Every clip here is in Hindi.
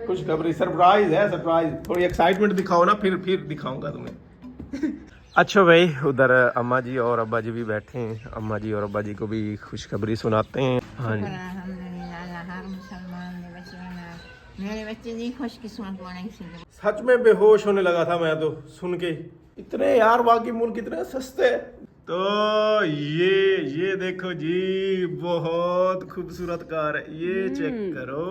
खुशखबरी, सरप्राइज है, सरप्राइज। थोड़ी एक्साइटमेंट दिखाओ ना, फिर दिखाऊंगा तुम्हें। अच्छा भाई, उधर अम्मा जी और अब्बा जी भी बैठे हैं। अम्मा जी और अब्बा जी को भी खुशखबरी सुनाते हैं। हाँ जी। मेरे बच्चे जी खुशकिस्मत बने। सच में बेहोश होने लगा था मैं तो सुन के। इतने यार बाकी मुल्क कितने सस्ते। तो ये देखो जी, बहुत खूबसूरत कार है, ये चेक करो।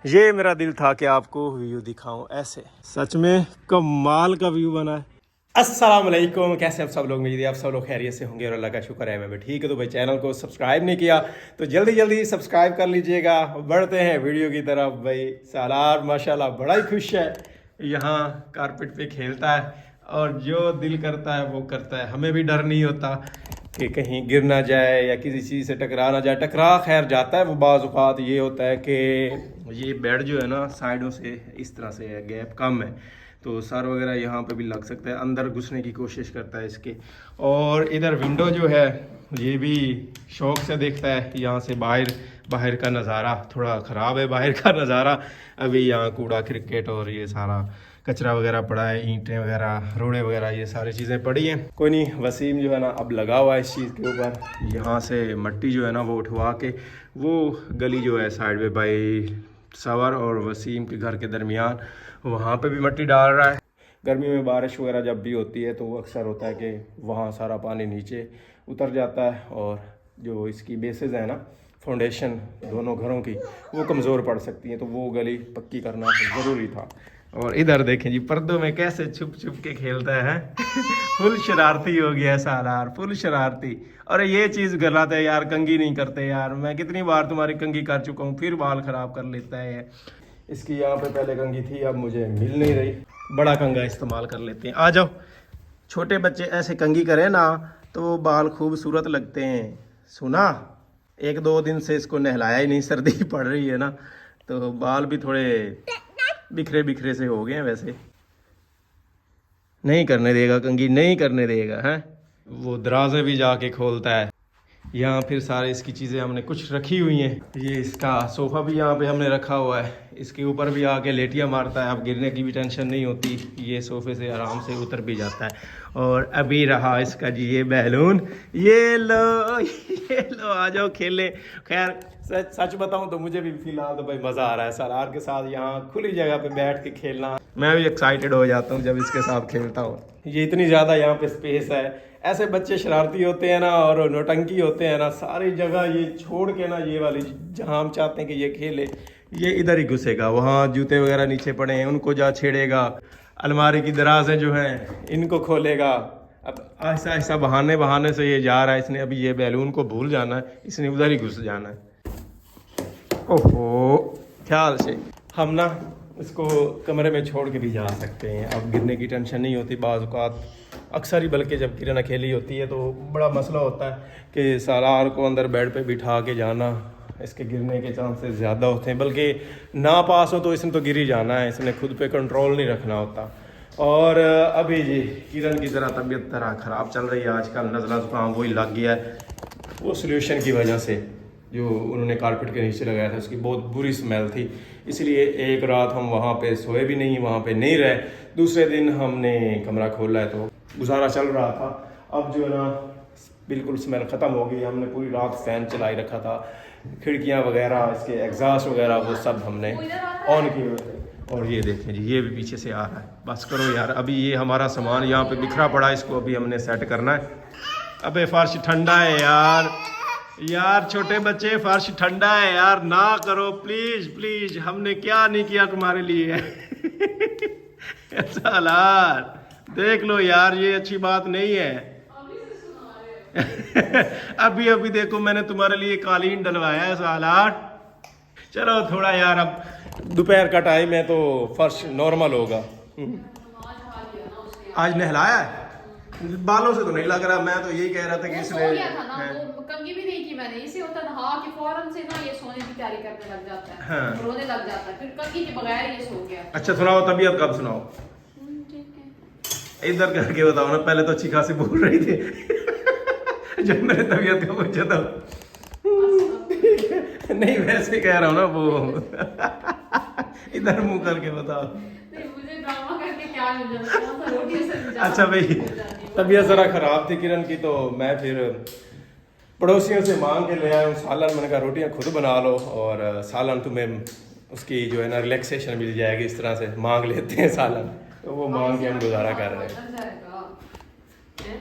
ये मेरा दिल था कि आपको व्यू दिखाऊं ऐसे। सच में कमाल का व्यू बना है। अस्सलाम वालेकुम, कैसे आप सब लोग? मुझे आप सब लोग खैरियत से होंगे और अल्लाह का शुक्र है मैं भी ठीक है। तो भाई चैनल को सब्सक्राइब नहीं किया तो जल्दी जल्दी सब्सक्राइब कर लीजिएगा। बढ़ते हैं वीडियो की तरफ। भाई सालार माशाल्लाह बड़ा ही खुश है, यहाँ कारपेट पे खेलता है और जो दिल करता है वो करता है। हमें भी डर नहीं होता कि कहीं गिर ना जाए या किसी चीज़ से टकरा ना जाए। टकरा खैर जाता है वो, बाज़ औक़ात ये होता है कि ये बेड जो है ना साइडों से इस तरह से है, गैप कम है, तो सर वगैरह यहाँ पे भी लग सकता है। अंदर घुसने की कोशिश करता है इसके। और इधर विंडो जो है ये भी शौक से देखता है। यहाँ से बाहर का नज़ारा थोड़ा ख़राब है, बाहर का नज़ारा। अभी यहाँ कूड़ा क्रिकेट और ये सारा कचरा वगैरह पड़ा है, ईंटें वगैरह, रोड़े वगैरह, ये सारी चीज़ें पड़ी हैं। कोई नहीं, वसीम जो है ना अब लगा हुआ है इस चीज़ के ऊपर। यहाँ से मट्टी जो है ना वो उठवा के वो गली जो है साइड में भाई सवर और वसीम के घर के दरमियान, वहाँ पे भी मिट्टी डाल रहा है। गर्मी में बारिश वगैरह जब भी होती है तो वो अक्सर होता है कि वहाँ सारा पानी नीचे उतर जाता है और जो इसकी बेसिस है ना, फाउंडेशन दोनों घरों की, वो कमज़ोर पड़ सकती हैं, तो वो गली पक्की करना ज़रूरी था। और इधर देखें जी, पर्दों में कैसे छुप छुप के खेलता है। फुल शरारती हो गया है सालार, फुल शरारती। और ये चीज़ गलत है यार, कंघी नहीं करते यार। मैं कितनी बार तुम्हारी कंघी कर चुका हूँ, फिर बाल ख़राब कर लेता है। इसकी यहाँ पे पहले कंघी थी, अब मुझे मिल नहीं रही। बड़ा कंघा इस्तेमाल कर लेते हैं। आ जाओ, छोटे बच्चे ऐसे कंघी करें ना तो बाल खूबसूरत लगते हैं। सुना, 1-2 दिन से इसको नहलाया ही नहीं, सर्दी पड़ रही है ना, तो बाल भी थोड़े बिखरे बिखरे से हो गए हैं। वैसे नहीं करने देगा कंघी, नहीं करने देगा है। वो दराजे भी जाके खोलता है। यहाँ फिर सारे इसकी चीज़ें हमने कुछ रखी हुई हैं। ये इसका सोफ़ा भी यहाँ पे हमने रखा हुआ है, इसके ऊपर भी आके लेटियाँ मारता है। अब गिरने की भी टेंशन नहीं होती, ये सोफ़े से आराम से उतर भी जाता है। और अभी रहा इसका जी ये बैलून, ये लो आ जाओ खेले। खैर सच बताऊं तो मुझे भी फिलहाल तो भाई मज़ा आ रहा है सरार के साथ यहाँ खुली जगह पे बैठ के खेलना। मैं भी एक्साइटेड हो जाता हूँ जब इसके साथ खेलता हूँ। ये इतनी ज़्यादा यहाँ पे स्पेस है। ऐसे बच्चे शरारती होते हैं ना और नौटंकी होते हैं ना, सारी जगह ये छोड़ के ना, ये वाली जहाँ हम चाहते हैं कि ये खेले, ये इधर ही घुसेगा। वहाँ जूते वगैरह नीचे पड़े हैं उनको जा छेड़ेगा, अलमारी की दराजें जो हैं इनको खोलेगा। अब ऐसा ऐसा बहाने से ये जा रहा है। इसने अभी ये बैलून को भूल जाना है, इसने उधर ही घुस जाना है। ओहो, ख्याल से हम ना इसको कमरे में छोड़ के भी जा सकते हैं। अब गिरने की टेंशन नहीं होती। बाज़ औक़ात अक्सर ही, बल्कि जब किरण अकेली होती है तो बड़ा मसला होता है कि सालार को अंदर बेड पे बिठा के जाना, इसके गिरने के चांसेस ज़्यादा होते हैं। बल्कि ना पास हो तो इसने तो गिर ही जाना है, इसने खुद पे कंट्रोल नहीं रखना होता। और अभी जी किरण की ज़रा तबीयत तरह ख़राब चल रही है आजकल, नज़ला ज़ुकाम वही लग गया है। वो सोल्यूशन की वजह से जो उन्होंने कारपेट के नीचे लगाया था उसकी बहुत बुरी स्मेल थी, इसलिए एक रात हम वहाँ पे सोए भी नहीं, वहाँ पे नहीं रहे। दूसरे दिन हमने कमरा खोला है तो गुजारा चल रहा था। अब जो है ना बिल्कुल स्मेल ख़त्म हो गई। हमने पूरी रात फ़ैन चलाई रखा था, खिड़कियाँ वगैरह, इसके एग्जॉस्ट वगैरह वो सब हमने ऑन किए हुए थे। और ये देखें जी, ये भी पीछे से आ रहा है। बस करो यार, अभी ये हमारा सामान यहाँ पे बिखरा पड़ा है, इसको अभी हमने सेट करना है। अबे फर्श ठंडा है यार छोटे बच्चे, फर्श ठंडा है यार, ना करो प्लीज प्लीज। हमने क्या नहीं किया तुम्हारे लिए। सालार देख लो यार, ये अच्छी बात नहीं है। अभी देखो मैंने तुम्हारे लिए कालीन डलवाया है सालार। चलो थोड़ा यार, अब दोपहर का टाइम है तो फर्श नॉर्मल होगा। आज नहलाया है? बालों से तो नहीं लग रहा। मैं तो यही कह रहा था कि इसने कंघी भी नहीं की मैंने। इसे होता था हाँ कि फौरन से ना ये सोने की तैयारी करने लग जाता है, हाँ। रोने लग जाता है, फिर कंघी के बगैर ये सो गया। अच्छा सुनाओ, तबीयत कब सुनाओ? ठीक है, इधर करके बताओ ना। पहले तो अच्छी खासी बोल रही थी। जब मैंने तबीयत का पूछा था नहीं वैसे कह रहा हूँ ना वो इधर मुंह करके बताओ। नहीं, मुझे ड्रामा करके क्या मिल जाता है, तो रोटी से मिल जाती अच्छा भाई, मिल जाती है। तबीयत ज़रा ख़राब थी किरण की, तो मैं फिर पड़ोसियों से मांग के ले आया हूँ सालन। मैंने कहा रोटियाँ खुद बना लो और सालन तुम्हें उसकी जो है ना रिलैक्सेशन मिल जाएगी। इस तरह से मांग लेते हैं सालन, तो वो मांग के हम गुजारा कर रहे हैं। बदल जाएगा। हैं?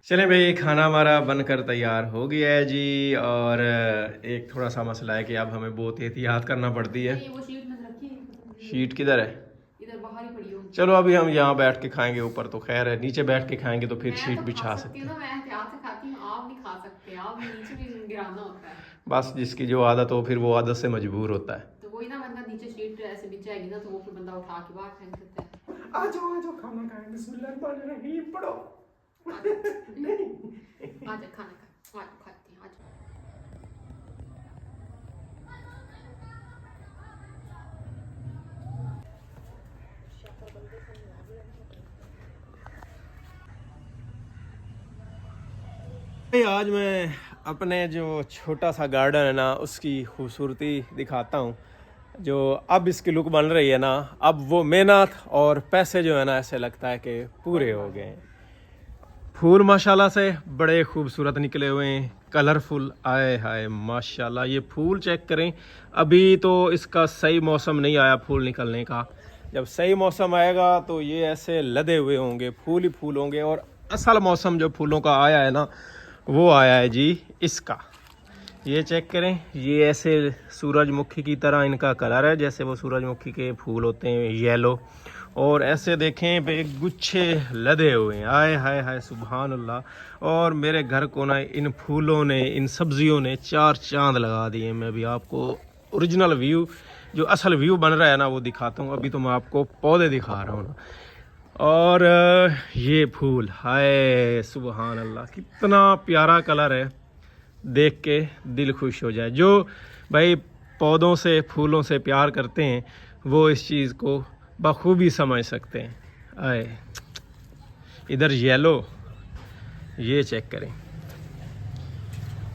चलें भाई, खाना हमारा बनकर तैयार हो गया है जी। और एक थोड़ा सा मसला है कि अब हमें बहुत एहतियात करना पड़ती है। ये वो शीट में रखी है, शीट किधर है? इधर बाहर ही पड़ी होगी। चलो अभी हम यहाँ बैठ के खाएंगे, ऊपर तो खैर है, नीचे बैठ के खाएंगे तो फिर मैं शीट तो बिछा खा सकते सकती हूँ हैं। ना, मैं एहतियात से खाती हूँ, आप नहीं खा सकते, आप नीचे भी गिराना होता है। बस जिसकी जो आदत हो फिर वो आदत से मजबूर होता है। तो वही ना, बंदा नीचे शीट ऐसे बिछ जाएगी ना, तो वो फिर बंदा उठा के बाहर फेंक देता है। आ जाओ खाना खाएं, बिस्मिल्लाह पढ़ो। आजा खाना खा, आज खाते हैं आज। आज मैं अपने जो छोटा सा गार्डन है ना उसकी खूबसूरती दिखाता हूँ। जो अब इसकी लुक बन रही है ना, अब वो मेहनत और पैसे जो है ना ऐसे लगता है कि पूरे हो गए हैं। फूल माशाल्लाह से बड़े खूबसूरत निकले हुए हैं, कलरफुल। आए हाय माशाल्लाह, ये फूल चेक करें। अभी तो इसका सही मौसम नहीं आया फूल निकलने का। जब सही मौसम आएगा तो ये ऐसे लदे हुए होंगे, फूल ही फूल होंगे। और असल मौसम जो फूलों का आया है ना, वो आया है जी इसका। ये चेक करें, ये ऐसे सूरजमुखी की तरह इनका कलर है, जैसे वो सूरजमुखी के फूल होते हैं येलो। और ऐसे देखें बे गुच्छे लदे हुए हैं। आए हाय हाय सुभान अल्लाह। और मेरे घर को ना इन फूलों ने, इन सब्जियों ने चार चांद लगा दिए। मैं भी आपको ओरिजिनल व्यू, जो असल व्यू बन रहा है ना, वो दिखाता हूँ। अभी तो मैं आपको पौधे दिखा रहा हूँ ना। और ये फूल, हाय सुभान अल्लाह, कितना प्यारा कलर है, देख के दिल खुश हो जाए। जो भाई पौधों से, फूलों से प्यार करते हैं वो इस चीज़ को बखूबी समझ सकते हैं। आए इधर येलो, ये चेक करें।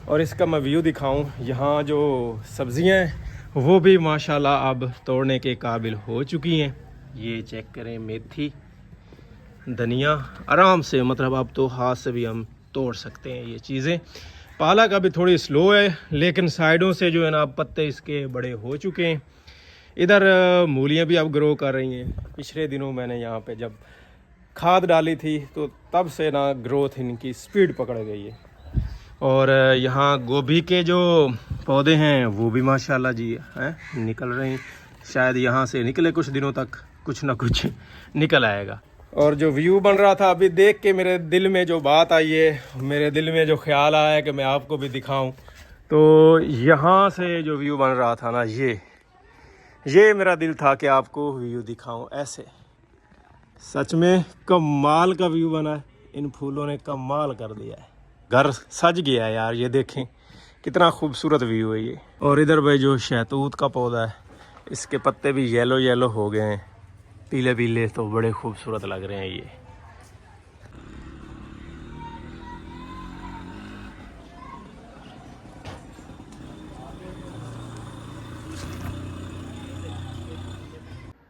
और इसका मैं व्यू दिखाऊं, यहाँ जो सब्जियां हैं वो भी माशाल्लाह अब तोड़ने के काबिल हो चुकी हैं। ये चेक करें, मेथी, धनिया, आराम से, मतलब अब तो हाथ से भी हम तोड़ सकते हैं ये चीज़ें। पालक अभी थोड़ी स्लो है, लेकिन साइडों से जो है ना अब पत्ते इसके बड़े हो चुके हैं। इधर मूलियाँ भी अब ग्रो कर रही हैं। पिछले दिनों मैंने यहाँ पे जब खाद डाली थी तो तब से ना ग्रोथ इनकी स्पीड पकड़ गई है। और यहाँ गोभी के जो पौधे हैं वो भी माशाल्लाह जी हैं, निकल रहे हैं। शायद यहाँ से निकले कुछ दिनों तक कुछ ना कुछ निकल आएगा। और जो व्यू बन रहा था अभी देख के मेरे दिल में जो बात आई है, मेरे दिल में जो ख्याल आया है कि मैं आपको भी दिखाऊं, तो यहाँ से जो व्यू बन रहा था ना, ये मेरा दिल था कि आपको व्यू दिखाऊं ऐसे। सच में कमाल का व्यू बना है, इन फूलों ने कमाल कर दिया है। घर सज गया है यार, ये देखें कितना खूबसूरत व्यू है ये। और इधर भाई जो शहतूत का पौधा है, इसके पत्ते भी येलो येलो हो गए हैं, पीले पीले, तो बड़े खूबसूरत लग रहे हैं ये।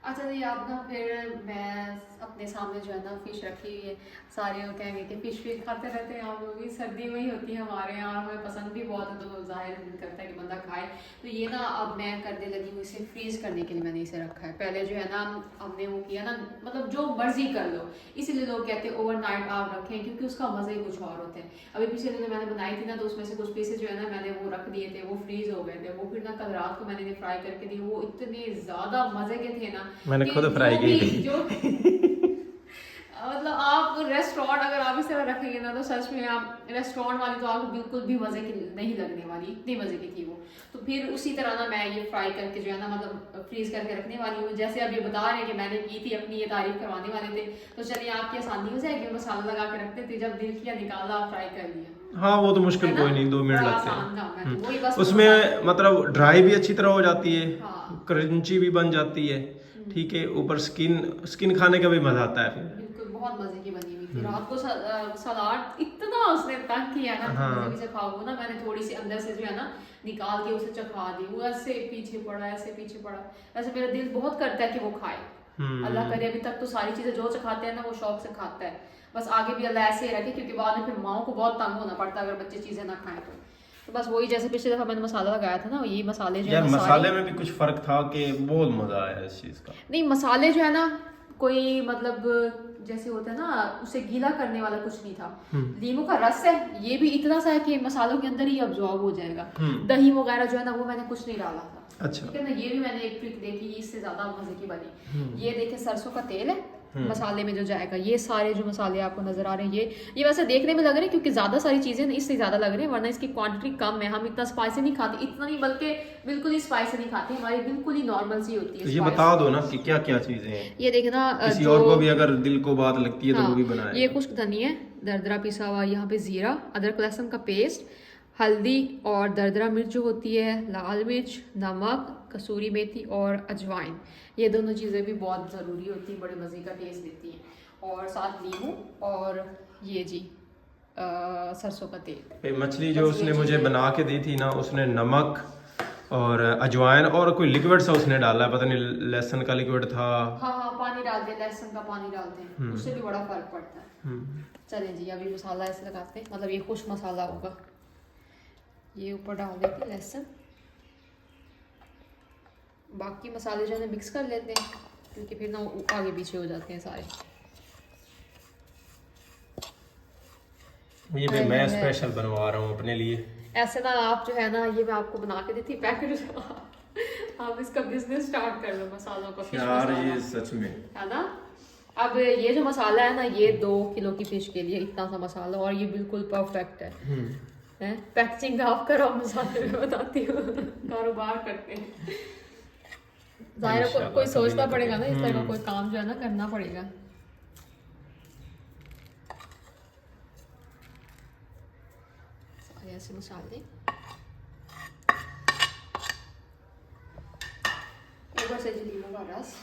अच्छा जी, अब ना फिर मैं अपने सामने जो है ना फिश रखी हुई है। सारे लोग कहेंगे कि फिश खाते रहते हैं आप लोग, सर्दी में ही होती है हमारे यहाँ, हमें पसंद भी बहुत है, तो जाहिर करता है कि बंदा खाए। तो ये ना अब मैं करने लगी हूँ, इसे फ्रीज करने के लिए मैंने इसे रखा है। पहले जो है ना हमने वो किया ना, मतलब जो मर्जी कर लो, इसीलिए लोग कहते हैं ओवरनाइट आप रखें, क्योंकि उसका मज़े ही कुछ और होते हैं। अभी पिछले दिनों मैंने बनाई थी ना, तो उसमें से कुछ पीसेज जो है ना मैंने वो रख दिए थे, वो फ्रीज हो गए थे। वो फिर ना कल रात को मैंने फ्राई करके दी, वो इतने ज़्यादा मज़े के थे ना। मैंने खुद फ्राई की थी। जो मतलब आप रेस्टोरेंट अगर आप इस तरह रखेंगे ना, तो सच में आप रेस्टोरेंट वाली तो आपको बिल्कुल भी मज़े की नहीं लगने वाली, इतनी मज़े की थी वो। तो फिर उसी तरह ना मैं ये फ्राई करके जो है ना, मतलब फ्रीज करके रखने वाली हूँ। जैसे अब ये बता रहे हैं कि मैंने की थी, अपनी ये तारीफ करवाने वाले थे, तो चलिए आपकी आसानी हो जाएगी, मसाला लगा के रखते थे, जब दिल किया निकाला फ्राई कर लिया। हाँ वो तो मुश्किल है ना? कोई नहीं, 2 मिनट बड़ा लगते आसान काम है, हैं। तो वही बस उसमें मतलब ड्राई भी अच्छी तरह हो जाती है, हाँ। क्रंची भी बन जाती है, ठीक है, ऊपर स्किन खाने का भी मजा आता है फिर। बिल्कुल बहुत मजे की बनी हुई थी। रात को सलाद इतना उसने तंग किया ना, हाँ। मुझे भी चखा वो ना, मैंने थोड़ी सी अंदर से जो है ना निकाल के उसे चखा दी, वो ऐसे पीछे पड़ा, ऐसे पीछे पड़ा, ऐसे मेरा दिल बहुत करता है कि वो खाए। अल्लाह करे अभी तक तो सारी चीजें जो चखाते हैं ना वो शौक से खाता है, बस आगे भी अल्लाह ऐसे ही रखे, क्योंकि बाद में फिर माओ को बहुत तंग होना पड़ता है अगर बच्चे चीजें ना खाएं तो बस वही जैसे पिछली दफा मैंने मसाला लगाया था ना, यही मसाले जो है यार ना मसाले में भी कुछ फर्क था कि बहुत मजा आया इस चीज का। नहीं मसाले जो है ना कोई मतलब जैसे होता है ना उसे गीला करने वाला कुछ नहीं था। नींबू का रस है, ये भी इतना सा है कि मसालों के अंदर ही अब्जॉर्ब हो जाएगा। दही वगैरह जो है ना वो मैंने कुछ नहीं डाला था। अच्छा। ठीक है ना, ये भी मैंने एक ट्रिक देखी, इससे ज्यादा मजे की बनी। ये देखे सरसों का तेल है मसाले में जो जाएगा, ये सारे जो मसाले आपको नजर आ रहे हैं ये वैसे देखने में लग रहे हैं क्योंकि ज्यादा सारी चीजें इससे ज्यादा लग रहे हैं, वरना इसकी क्वांटिटी कम है। हम इतना स्पाइसी नहीं खाते, इतना नहीं बल्कि बिल्कुल ही स्पाइसी नहीं खाते, हमारी बिल्कुल ही नॉर्मल सी होती है। तो ये बता दो ना कि क्या क्या चीजें हैं, ये देखे ना किसी और को भी अगर दिल को बात लगती है तो वो भी बनाए। ये खुश्क धनिया दरदरा पिसा हुआ, यहाँ पे जीरा, अदरक लहसुन का पेस्ट, हल्दी और दरदरा मिर्च जो होती है, लाल मिर्च, नमक, कसूरी मेथी और अजवाइन, ये दोनों चीज़ें भी बहुत ज़रूरी होती हैं, बड़े मज़े का टेस्ट देती हैं। और साथ नींबू और ये जी सरसों का तेल। मछली जो उसने मुझे बना के दी थी ना, उसने नमक और अजवाइन और कोई लिक्विड सा उसने डाला है, पता नहीं लहसुन का लिक्विड था। हाँ पानी डालते हैं, लहसुन का पानी डालते हैं, उससे भी बड़ा फर्क पड़ता है। चलें जी अभी मसाला ऐसे लगाते हैं, मतलब ये खुश्क मसाला होगा। ये ऊपर डाल देते हैं लहसुन, बाकी मसाले जो है मिक्स कर लेते हैं क्योंकि फिर ना आगे पीछे हो जाते हैं सारे। ये भी मैं स्पेशल बनवा रहा हूँ अपने लिए। ऐसे ना आप जो है ना, ये मैं आपको बना के दी थी पैकेट, आप इसका बिजनेस स्टार्ट कर लो मसालों का। यार ये सच में है ना। अब ये जो मसाला है ना, ये 2 किलो की फिश के लिए इतना सा मसाला, और ये बिल्कुल परफेक्ट है। पैकेजिंग आप करो, मसाले में बताती हूँ, कारोबार करते हैं। जाहिर कोई सोचना पड़ेगा ना, इस तरह का कोई काम जो है ना करना पड़ेगा। सारे ऐसे मसाले एक बार से नींबू का रस,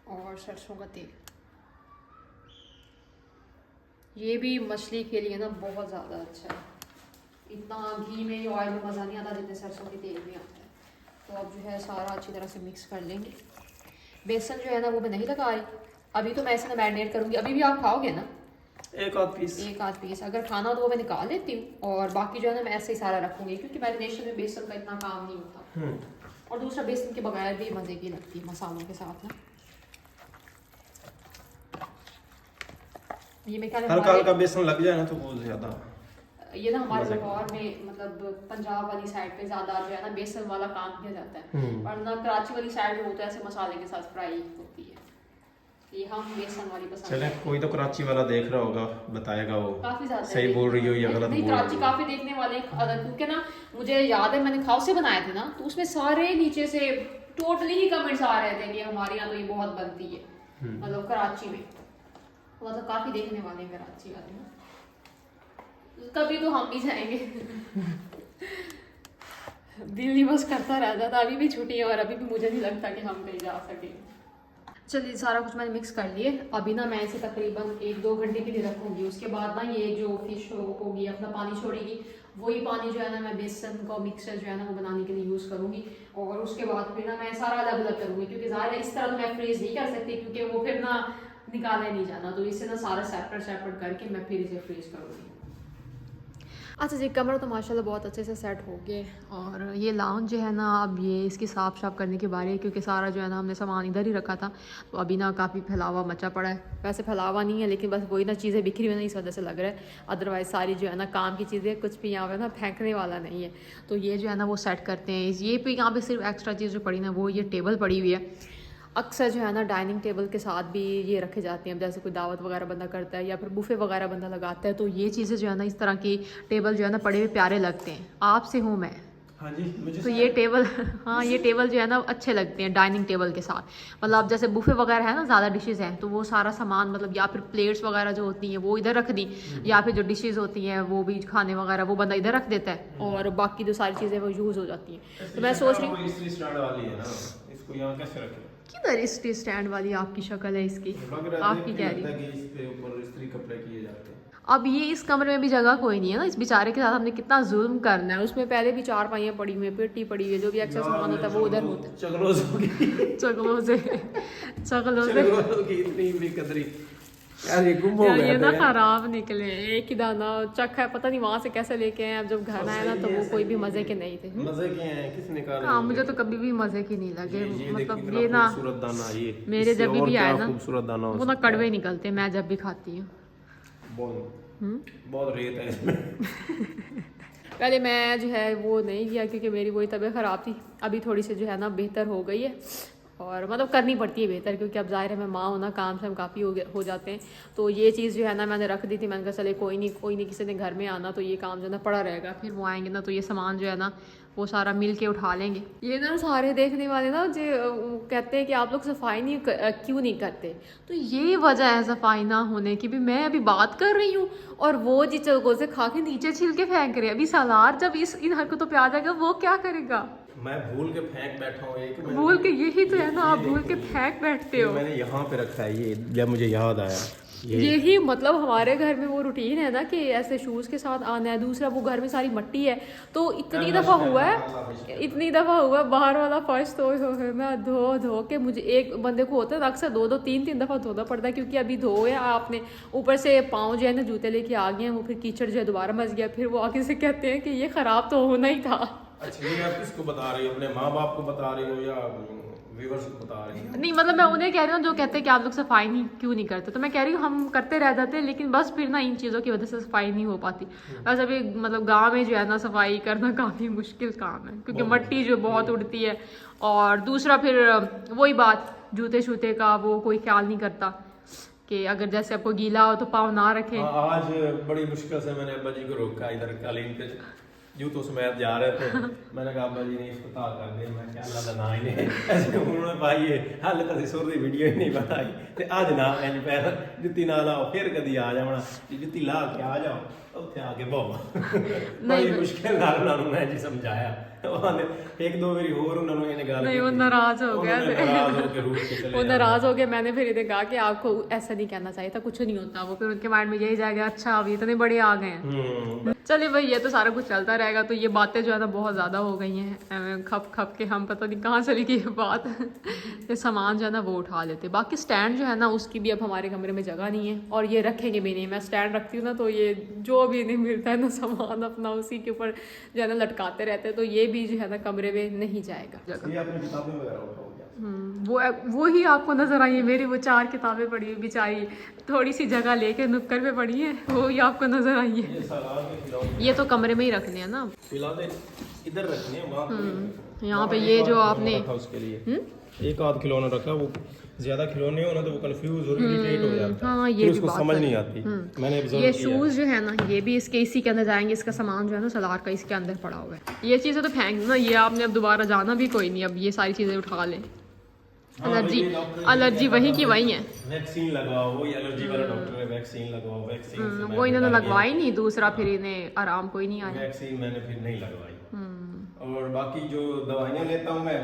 और सरसों का तेल। ये भी मछली के लिए ना बहुत ज़्यादा अच्छा है, इतना घी में ऑयल में मज़ा नहीं आता जितने सरसों के तेल में आता है। तो अब जो है सारा अच्छी तरह से मिक्स कर लेंगे। बेसन जो है ना वो मैं नहीं लगा रही अभी, तो मैं इसे मैरिनेट करूँगी। अभी भी आप खाओगे ना? एक आध पीस अगर खाना हो तो वो मैं निकाल लेती हूँ, और बाकी जो है ना मैं ऐसे ही सारा रखूँगी क्योंकि मैरिनेशन में बेसन का इतना काम नहीं होता। और दूसरा बेसन के बगैर भी मज़े की लगती है मसालों के साथ ना। ये मैं हल्का हल्का बेसन लग जाए ना तो बहुत ज्यादा, ये ना हमारे लाहौर में मतलब पंजाब वाली साइड पे ज्यादा जो है ना बेसन वाला काम किया जाता है, वरना कराची वाली साइड में होता है ऐसे मसाले के साथ फ्राई होती है। ये हम बेसन वाली पसंद चले कोई तो कराची वाला देख रहा होगा, बताएगा वो काफी ज्यादा सही बोल रही हो या गलत नहीं। बोल रही कराची हो। काफी देखने वाले, क्योंकि ना मुझे याद है मैंने खाओ से बनाए थे ना, तो उसमें सारे नीचे से टोटली ही कमेंट्स आ रहे थे कि हमारे यहाँ तो ये बहुत बनती है, मतलब कराची में, मतलब काफी देखने वाले कराची वाले ना। कभी तो हम भी जाएंगे। दिल ही बस करता रहता था, अभी भी छुट्टी है और अभी भी मुझे नहीं लगता कि हम कहीं जा सकें। चलिए सारा कुछ मैंने मिक्स कर लिए। अभी ना मैं इसे तकरीबन 1-2 घंटे के लिए रखूंगी। उसके बाद ना ये जो फिश होगी अपना पानी छोड़ेगी, वही पानी जो है ना मैं बेसन का मिक्सचर जो है ना वो बनाने के लिए यूज़ करूँगी। और उसके बाद फिर ना मैं सारा अलग अलग करूँगी, क्योंकि ज़ाहिर है इस तरह तो मैं फ्रीज नहीं कर सकती क्योंकि वो फिर ना निकाले नहीं जाना, तो इससे ना सारा सेपरेट करके मैं फिर इसे फ्रीज करूँगी। अच्छा जी, कमरा तो माशाल्लाह बहुत अच्छे से सेट हो गए, और ये लाउंज जो है ना अब ये इसकी साफ़ करने के बारे, क्योंकि सारा जो है ना हमने सामान इधर ही रखा था, तो अभी ना काफ़ी फैलावा मचा पड़ा है। वैसे फैलावा नहीं है लेकिन बस वही ना चीज़ें बिखरी हुई ना, इस वजह से लग रहा है, अदरवाइज़ सारी जो है ना काम की चीज़ें कुछ भी यहाँ पे ना फेंकने वाला नहीं है। तो ये जो है ना वो सेट करते हैं। ये पे यहाँ पे सिर्फ एक्स्ट्रा चीज़ जो पड़ी ना वो ये टेबल पड़ी हुई है। अक्सर जो है ना डाइनिंग टेबल के साथ भी ये रखे जाते हैं, जैसे कोई दावत वगैरह बंदा करता है या फिर बुफे वगैरह बंदा लगाता है, तो ये चीज़ें जो है ना इस तरह की टेबल जो है ना पड़े हुए प्यारे लगते हैं। आपसे हूँ मैं हाँ जी मुझे तो ये टेबल हाँ ये टेबल जो है ना अच्छे लगते हैं डाइनिंग टेबल के साथ। मतलब अब जैसे बुफे वगैरह है ना, ज़्यादा डिशेस हैं तो वो सारा सामान मतलब या फिर प्लेट्स वगैरह जो होती हैं वो इधर रख दी, या फिर जो डिशेस होती हैं वो भी खाने वगैरह वो बंदा इधर रख देता है और बाकी जो सारी चीज़ें वो यूज़ हो जाती हैं। तो मैं सोच रही हूँ इस्त्री स्टैंड वाली है ना, इसको यहाँ कैसे रखें? किधर इस्त्री स्टैंड वाली आपकी शक्ल है इसकी, आपकी कह रही है। इसके ऊपर इस्त्री कपड़े किए जाते हैं। अब ये इस कमरे में भी जगह कोई नहीं है ना, इस बेचारे के साथ हमने कितना जुल्म करना है। उसमें पहले भी 4 पाइयाँ पड़ी हुई हैं, पेटी पड़ी हुई है, जो भी एक्स्ट्रा सामान होता है वो उधर होता है। चगलों की इतनी बेकदरी यार, ये गुम हो यार गए ये ना थे। खराब निकले, एक ही दाना चक्का है, पता नहीं वहां से कैसे लेके आए। अब जब घर आए ना तो वो कोई भी मजे के नहीं थे। मजे के हैं किसने कहा? हाँ मुझे तो कभी भी मजे के नहीं लगे। ये मतलब देखिए ये ना खूबसूरत दाना, ये मेरे जब भी आए ना खूबसूरत दाना वो ना कड़वे निकलते मैं जब भी खाती हूँ। बहुत रेत है इसमें। पहले मैं जो है वो नहीं किया क्योंकि मेरी वही तबीयत ख़राब थी। अभी थोड़ी सी जो है ना बेहतर हो गई है और मतलब करनी पड़ती है बेहतर, क्योंकि अब ज़ाहिर है मैं माँ होना, काम से हम काफ़ी हो जाते हैं। तो ये चीज़ जो है ना मैंने रख दी थी, मैंने कहा चले कोई नहीं किसी ने घर में आना तो ये काम जो है ना पड़ा रहेगा, फिर वो आएंगे ना तो ये सामान जो है ना वो सारा मिल के उठा लेंगे। ये ना सारे देखने वाले ना जो कहते हैं कि आप लोग सफाई क्यों नहीं करते, तो ये वजह है सफाई ना होने की भी। मैं अभी बात कर रही हूँ और वो जी चलगो से खा के नीचे छिलके फेंक रहे हैं। अभी सालार जब इन हरकतों पे आ जाएगा वो क्या करेगा? मैं भूल के फेंक बैठा हूँ एक, भूल के, यही तो है ना, आप भूल के फेंक बैठते हो। मैंने यहाँ पे रखा है ये, जब मुझे याद आया यही मतलब हमारे घर में वो रूटीन है ना कि ऐसे शूज़ के साथ आना है। दूसरा वो घर में सारी मट्टी है तो इतनी दफ़ा हुआ है बाहर वाला फर्श तो मैं धो के, मुझे एक बंदे को होता है अक्सर 2-2 3-3 दफ़ा धोना पड़ता है, क्योंकि अभी धोया आपने, ऊपर से पाँव जो है ना जूते लेके आ गए हैं, वो फिर कीचड़ जो है दोबारा मच गया, फिर वो आगे से कहते हैं कि ये ख़राब तो होना ही था। अच्छा ये आप किसको बता रही हो? अपने माँ बाप को बता रही हो या व्यूअर्स को बता रही हो? नहीं मतलब मैं उन्हें कह रही हूँ जो कहते हैं कि आप लोग सफाई क्यों नहीं करते, तो मैं कह रही हूँ हम करते रह जाते हैं, लेकिन बस फिर ना इन चीज़ों की वजह से सफाई नहीं हो पाती। बस अभी मतलब गांव में जो है ना सफाई करना काफ़ी मुश्किल काम है, क्योंकि मट्टी जो बहुत उड़ती है, और दूसरा फिर वही बात जूते शूते का वो कोई ख्याल नहीं करता कि अगर जैसे आपको गीला हो तो पाँव ना रखें। आज बड़ी मुश्किल से मैंने अब्बा जी को रोका, इधर कालीन पे जूतों समेत जा रहे थे। मैंने कहा अब्बा जी ने अस्पताल कर दिया, मैं क्या अल्लाह ना ही ऐसे उन्होंने भाई ये हाल तक सुर दी वीडियो ही नहीं बनाई ते आज ना इंज पैर जुत्ती ना लाओ, फिर कदी आ जावना जुत्ती ला के आ जाओ ਉੱਥੇ ਆ ਕੇ ਬਹੁਤ ਬੜੀ ਮੁਸ਼ਕਿਲ ਨਾਲ ਉਹਨਾਂ ਨੂੰ ਮੈਂ ਜੀ ਸਮਝਾਇਆ। एक दो बारी और उन्होंने ये गाल नहीं, वो नाराज हो गया, नाराज होकर रूठ के चले, वो नाराज हो गया। मैंने फिर इन्हें कहा कि आपको ऐसा नहीं कहना चाहिए था, कुछ नहीं होता। वो फिर उनके माइंड में यही जाएगा अच्छा अभी इतने बड़े आ गए हैं। चलिए भाई ये तो सारा कुछ चलता रहेगा। तो ये बातें जो है ना बहुत ज़्यादा हो गई हैं, खप खप के हम पता नहीं कहाँ चली गई ये बात। ये सामान जो है ना वो उठा लेते। बाकी स्टैंड जो है ना उसकी भी अब हमारे कमरे में जगह नहीं है, और ये रखेंगे भी नहीं। मैं स्टैंड रखती हूँ ना तो ये जो भी इन्हें मिलता है ना सामान अपना उसी के ऊपर जो है ना लटकाते रहते हैं, तो ये भी जो है ना कमरे में नहीं जाएगा जगह। ये आपने किताबें वगैरह उठाओ वो ही आपको नजर आई है मेरी वो 4 किताबें पड़ी हुई बेचारी, थोड़ी सी जगह लेके नुक्कड़ पे पड़ी है, वो ही आपको नजर आई है। ये तो कमरे में ही रखने हैं ना फिलहाल, इधर रखने हैं वहाँ यहाँ पे। ये जो आपने उसके लिए एक आध खिलौना रखा, वो ज्यादा खिलौने हो ना तो वो कंफ्यूज और इरिटेट हो जाता है। हाँ ये भी उसको बात समझ है। नहीं आती। मैंने ये शूज जो है ना ये भी इसके इसी के अंदर जाएंगे। इसका सामान जो है ना सलार का इसके अंदर पड़ा हुआ है। ये चीज़ें तो फेंकना, ये आपने अब दोबारा जाना भी कोई नहीं, अब ये सारी चीज़ें उठा लें। एलर्जी वही की वही है। वैक्सीन लगाओ, वही एलर्जी वाला डॉक्टर है, वैक्सीन लगवाओ। वैक्सीन वो इन्होंने लगवाई नहीं, दूसरा फिर इन्हें आराम कोई नहीं आया। वैक्सीन मैंने फिर नहीं लगवाई। और बाकी जो दवाइयाँ लेता हूँ मैं,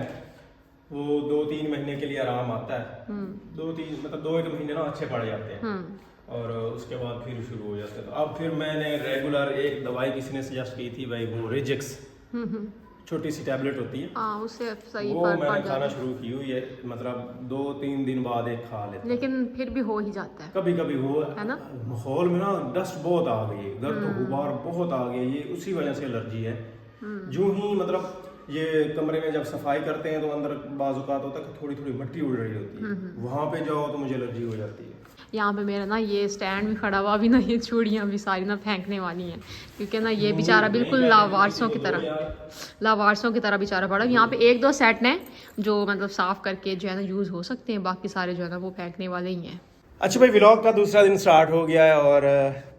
वो 2-3 महीने के लिए आराम आता है। 2-3 मतलब 2-1 महीने ना अच्छे पड़ जाते हैं, और उसके बाद फिर शुरू हो जाते हैं। तो अब फिर मैंने रेगुलर एक दवाई किसी ने सजेस्ट की थी भाई, वो रेजेक्स छोटी सी टैबलेट होती है, उससे सही वो मैंने खाना शुरू की हुई है। मतलब 2-3 दिन बाद एक खा लेता, लेकिन फिर भी हो ही जाता है कभी कभी वो है ना। माहौल में ना डस्ट बहुत आ गई है, गर्द गुबार बहुत आ गई, ये उसी वजह से एलर्जी है। जो ही मतलब ये कमरे में जब सफाई करते हैं तो अंदर बाजुकात होता है कि थोड़ी थोड़ी मिट्टी उड़ रही होती है, वहाँ पे जाओ तो मुझे एलर्जी हो जाती है। यहाँ पे मेरा ना ये स्टैंड भी खड़ा हुआ, अभी ना ये चूड़ियाँ भी सारी ना फेंकने वाली हैं, क्योंकि ना ये बेचारा बिल्कुल लावारसों की तरह बेचारा पड़ा। यहाँ पे 1-2 सेट हैं जो मतलब साफ करके जो है ना यूज़ हो सकते हैं, बाकी सारे जो है ना वो फेंकने वाले ही हैं। अच्छा भाई, व्लॉग का दूसरा दिन स्टार्ट हो गया है, और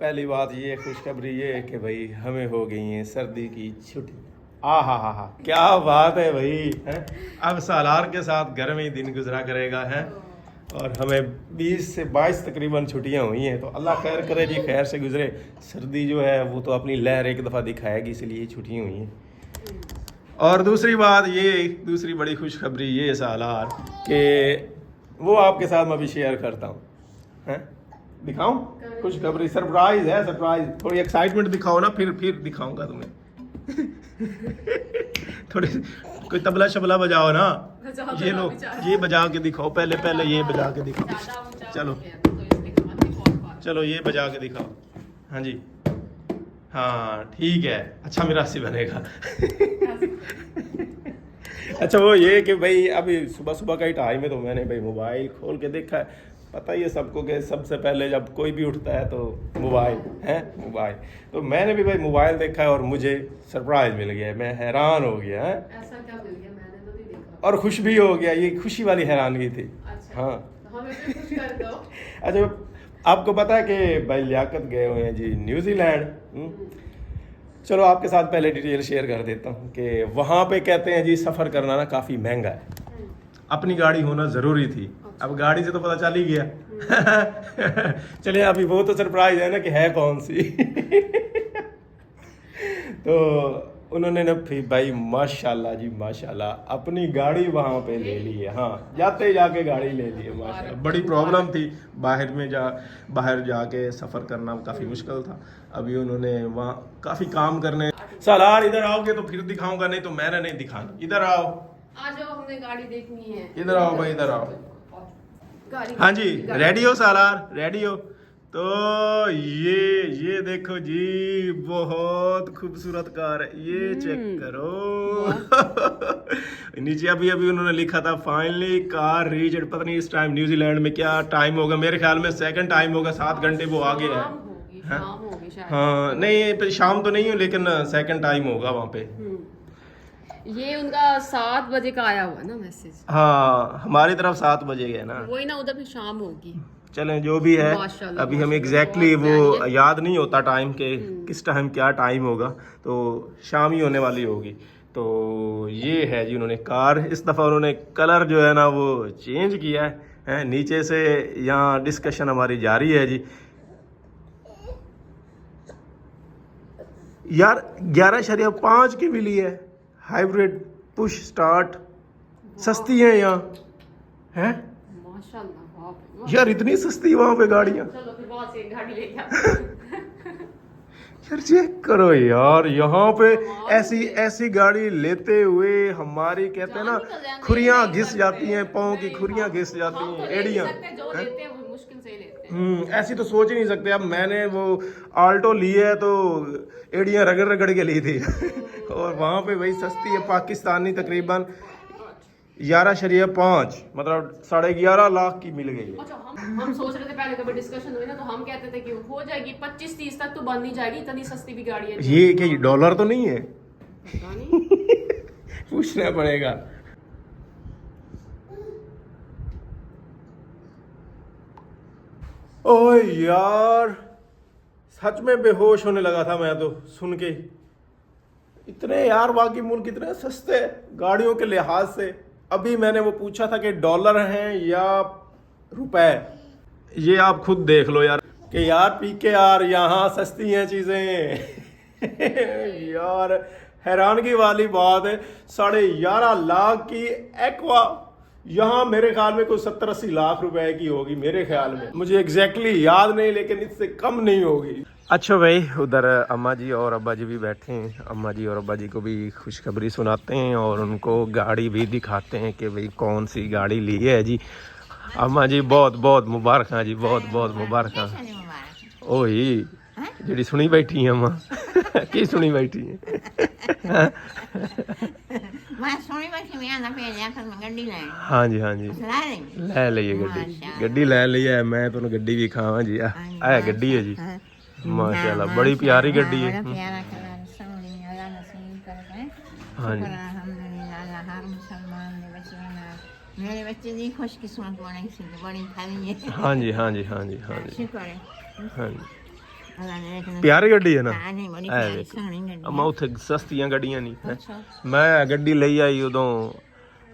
पहली बात ये खुशखबरी ये है कि भाई हमें हो गई है सर्दी की छुट्टी। हा, क्या बात है भाई है। अब सालार के साथ घर में ही दिन गुजरा करेगा है। और हमें 20 से 22 तकरीबन छुट्टियां हुई हैं, तो अल्लाह खैर करे जी, खैर से गुजरे। सर्दी जो है वो तो अपनी लहर एक दफ़ा दिखाएगी, इसलिए छुट्टियां हुई हैं। और दूसरी बात ये, दूसरी बड़ी खुशखबरी ये सालार कि वो आपके साथ मैं भी शेयर करता हूँ हैं। दिखाऊं खुशखबरी? सरप्राइज है, सरप्राइज। थोड़ी एक्साइटमेंट दिखाओ ना, फिर दिखाऊंगा तुम्हें। थोड़ी कोई तबला शबला बजाओ ना। ये लो, ये बजा के दिखाओ, पहले ये बजा के दिखाओ। चलो ये बजा के दिखाओ। हाँ जी, हाँ ठीक है, अच्छा मिरासी बनेगा। अच्छा वो ये कि भाई अभी सुबह सुबह का ही टाइम है, तो मैंने भाई मोबाइल खोल के देखा है। पता ही है सबको कि सबसे पहले जब कोई भी उठता है तो मोबाइल है, मोबाइल। तो मैंने भी भाई मोबाइल देखा है और मुझे सरप्राइज मिल गया। मैं हैरान हो गया है। ऐसा क्या मिल गया? मैंने तो नहीं देखा। और खुश भी हो गया, ये खुशी वाली हैरानगी थी। अच्छा, हाँ तो हमें भी खुश कर दो। अच्छा आपको पता है कि भाई लियाकत गए हुए हैं जी न्यूजीलैंड। चलो आपके साथ पहले डिटेल शेयर कर देता हूँ कि वहाँ पे कहते हैं जी सफ़र करना ना काफ़ी महंगा है। अपनी गाड़ी होना ज़रूरी थी। अब गाड़ी से तो पता चल ही गया। चलिए अभी वो तो सरप्राइज है ना कि है कौन सी। तो उन्होंने ना फिर भाई माशाल्लाह जी माशाल्लाह अपनी गाड़ी वहाँ पे ले ली है। हाँ जाते ही जाके गाड़ी ले ली है माशाल्लाह। बड़ी प्रॉब्लम थी, बाहर जाके सफ़र करना काफ़ी मुश्किल था। अभी उन्होंने वहाँ काफ़ी काम करने। सालार इधर आओगे तो फिर दिखाऊंगा, नहीं तो मैंने नहीं दिखाना। इधर आओ, आ जाओ, हमने गाड़ी देखनी है। इधर आओ भाई, इधर आओ। गाड़ी, हाँ जी रेडी हो सालार? रेडी हो? तो ये देखो जी, बहुत खूबसूरत कार है। ये चेक करो। नीचे अभी उन्होंने लिखा था फाइनली कार रीच्ड। पता नहीं इस टाइम न्यूजीलैंड में क्या टाइम होगा, मेरे ख्याल में सेकंड टाइम होगा। 7 घंटे वो आगे है। हाँ नहीं शाम तो नहीं हो, लेकिन सेकंड टाइम होगा वहाँ पे। ये उनका 7 बजे का आया हुआ ना मैसेज। हाँ हमारी तरफ 7 बजे गए ना, वही ना, उधर भी शाम होगी। चलें जो भी है, अभी हमें एग्जैक्टली वो याद नहीं होता टाइम के किस टाइम क्या टाइम होगा, तो शाम ही होने वाली होगी। तो ये है जी, उन्होंने कार इस दफ़ा उन्होंने कलर जो है ना वो चेंज किया है। नीचे से यहाँ डिस्कशन हमारी जारी है जी। यार 11.5 की मिली है, हाइब्रिड पुश स्टार्ट, सस्ती है यहाँ है। माशाल्लाह यार इतनी सस्ती वहाँ पे गाड़ियाँ। चलो फिर वहाँ से गाड़ी लेके आते यार चेक करो यार, यहाँ पे ऐसी गाड़ी लेते हुए हमारी कहते हैं ना खुरियाँ घिस जाती हैं, पाँव की खुरियाँ घिस जाती हैं, एड़ियाँ। जो लेते हैं वो मुश्किल से ही लेते हैं। ऐसी तो सोच ही नहीं सकते। अब मैंने वो आल्टो ली है तो एड़ियाँ रगड़ के ली थी। और वहाँ पे वही सस्ती है पाकिस्तानी, तकरीबन 11.5 मतलब 11.5 लाख की मिल गई है। अच्छा, हम सोच रहे थे पहले कभी डिस्कशन हुई ना, तो हम कहते थे कि हो जाएगी 25-30 तक तो बन नहीं जाएगी, इतनी सस्ती भी गाड़ी है। ये क्या डॉलर तो नहीं है? पता नहीं। पूछना पड़ेगा। ओह यार सच में बेहोश होने लगा था मैं तो सुन के। इतने यार बाकी मुल्क इतने सस्ते गाड़ियों के लिहाज से। अभी मैंने वो पूछा था कि डॉलर हैं या रुपए, ये आप खुद देख लो यार कि यार PKR यहाँ सस्ती हैं चीज़ें। यार हैरानगी वाली बात है, 11.5 लाख की एक्वा यहाँ मेरे ख्याल में कोई 70-80 लाख रुपए की होगी मेरे ख्याल में। मुझे एग्जैक्टली याद नहीं, लेकिन इससे कम नहीं होगी। अच्छा भाई उधर अम्मा जी और अब्बा जी भी बैठे हैं। अम्मा जी और अब्बा जी को भी खुशखबरी सुनाते हैं और उनको गाड़ी भी दिखाते हैं कि भाई कौन सी गाड़ी ली है जी। अम्मा जी बहुत बहुत मुबारक जी, बहुत बहुत मुबारक। ओही जी सुनी बैठी है अम्मा। की सुनी बैठी है? हाँ जी हाँ जी लै लीए गड्डी लै ली है। मैं तुहानू गड्डी भी खावां जी। आ गड्डी है जी माशाल्लाह, बड़ी प्यारी गड्डी है। हाँ जी मेरे बच्चे जी खुशकिस्मत बने, बड़ी खाली है। हाँ जी हाँ जी हाँ जी हाँ जी हाँ जी। अल्लाह ने एक ने ਪਿਆਰੀ ਗੱਡੀ ਹੈ ਨਾ हाँ नहीं बड़ी है प्यारी देख। सोहनी गड्डी ਮੈਂ ਉੱਥੇ ਸਸਤੀਆਂ ਗੱਡੀਆਂ ਨਹੀਂ ਹੈਂ। अच्छा ਮੈਂ ਗੱਡੀ ਲਈ ਆਈ ਉਦੋਂ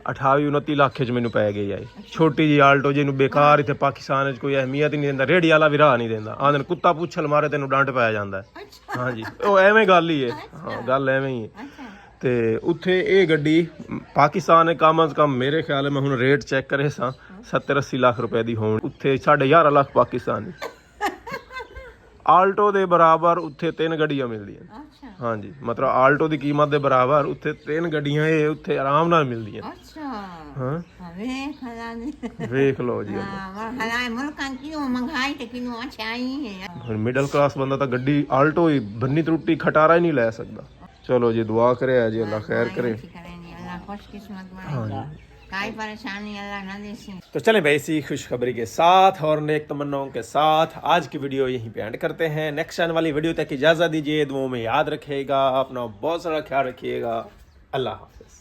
28-29 ਲੱਖ ਚ ਮੈਨੂੰ ਪੈ ਗਈ ਆਈ ਛੋਟੀ ਜੀ ਆਲਟੋ ਜਿਹਨੂੰ ਬੇਕਾਰ ਇੱਥੇ ਪਾਕਿਸਤਾਨ 'ਚ ਕੋਈ ਅਹਿਮੀਅਤ ਹੀ ਨਹੀਂ ਦਿੰਦਾ ਰੇੜੀ ਵਾਲਾ ਵੀ ਰਾਹ ਨਹੀਂ ਦਿੰਦਾ ਆਂਦੇ ਨੇ ਕੁੱਤਾ ਪੁੱਛਲ ਮਾਰੇ ਤੈਨੂੰ ਡੰਡ ਪੈ ਜਾਂਦਾ ਹੈ। अच्छा ਹਾਂਜੀ ਉਹ ਐਵੇਂ ਗੱਲ ਹੀ ਹੈ ਹਾਂ ਗੱਲ ਐਵੇਂ ਹੀ ਹੈ अच्छा ਤੇ ਉੱਥੇ ਇਹ ਗੱਡੀ ਪਾਕਿਸਤਾਨ ਕਮ ਅਜ਼ ਕਮ ਮੇਰੇ ਖਿਆਲ ਹੈ ਮੈਂ ਹੁਣ ਰੇਟ ਚੈੱਕ ਕਰੇ ਸਾਂ 70-80 ਲੱਖ ਰੁਪਏ ਦੀ ਹੋਣ ਉੱਥੇ 11.5 ਲੱਖ ਪਾਕਿਸਤਾਨੀ ਆਲਟੋ ਦੇ ਬਰਾਬਰ ਉੱਥੇ 3 ਗੱਡੀਆਂ ਮਿਲਦੀਆਂ अच्छा ਹਾਂਜੀ ਮਤਲਬ ਆਲਟੋ ਦੀ ਕੀਮਤ ਦੇ ਬਰਾਬਰ ਉੱਥੇ 3 ਗੱਡੀਆਂ ਇਹ ਉੱਥੇ ਆਰਾਮ ਨਾਲ ਮਿਲਦੀਆਂ अच्छा ਹਾਂ ਵੇਖ ਹਲਾ ਨੇ ਵੇਖ ਲਓ ਜੀ ਹਾਂ ਹਲਾ ਮੁਲਕਾਂ ਕਿਉਂ ਮਹਿੰਗਾਈ ਤੇ ਕਿਉਂ ਅਛਾਈ ਹੈ ਹੁਣ ਮਿਡਲ ਕਲਾਸ ਬੰਦਾ ਤਾਂ ਗੱਡੀ ਆਲਟੋ ਹੀ ਬੰਨੀ ਤਰੁੱਟੀ ਖਟਾਰਾ ਹੀ ਨਹੀਂ ਲੈ ਸਕਦਾ ਚਲੋ ਜੀ ਦੁਆ ਕਰੇ ਜੀ अल्लाह खैर करे अल्लाह खुशकिस्मत बनाएगा काई परेशानी अल्लाह ना देसी तो चलें भाई इसी खुशखबरी के साथ और नेक तमन्नाओं के साथ आज की वीडियो यहीं पे एंड करते हैं नेक्स्ट आने वाली वीडियो तक इजाज़त दीजिए दुआओं में याद रखिएगा अपना बहुत सारा ख्याल रखिएगा अल्लाह हाफिज़।